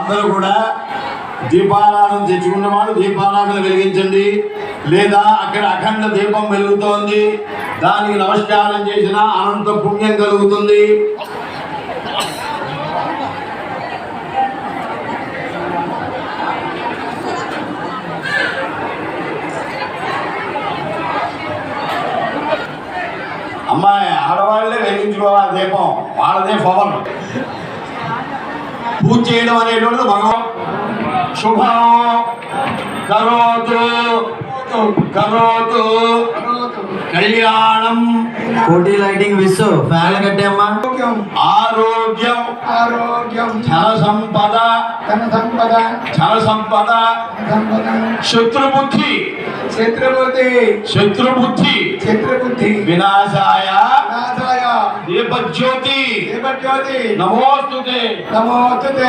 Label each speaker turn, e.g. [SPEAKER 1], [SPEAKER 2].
[SPEAKER 1] అందరూ కూడా దీపారాధన తెచ్చుకున్న వాళ్ళు దీపారాధన వెలిగించండి. లేదా అక్కడ అఖండ దీపం వెలుగుతోంది, దానికి నమస్కారం చేసిన అనంత పుణ్యం కలుగుతుంది. అమ్మాయి ఆడవాళ్ళే వెలిగించుకోవాలి దీపం, వాళ్ళదే పవన్. పూజ చేయడం అనేటువంటిది మనం శుభం కరోతు కరోతు కళ్యాణం.
[SPEAKER 2] కోటి లైటింగ్ విసు ఫ్యాన్ కట్టేమ్మా.
[SPEAKER 1] ఆరోగ్యం
[SPEAKER 3] ఆరోగ్యం
[SPEAKER 1] ధన సంపద
[SPEAKER 3] ధన సంపద
[SPEAKER 1] ధన సంపద శత్రుబుద్ధి
[SPEAKER 3] క్షేత్రబుద్ధి
[SPEAKER 1] శత్రుబుద్ధి
[SPEAKER 3] క్షేత్రబుద్ధి
[SPEAKER 1] వినాశాయ
[SPEAKER 3] నాశాయ
[SPEAKER 1] దీపజ్యోతి
[SPEAKER 3] దేవజ్యోతి
[SPEAKER 1] నమోస్తుతే
[SPEAKER 3] నమోస్తుతే.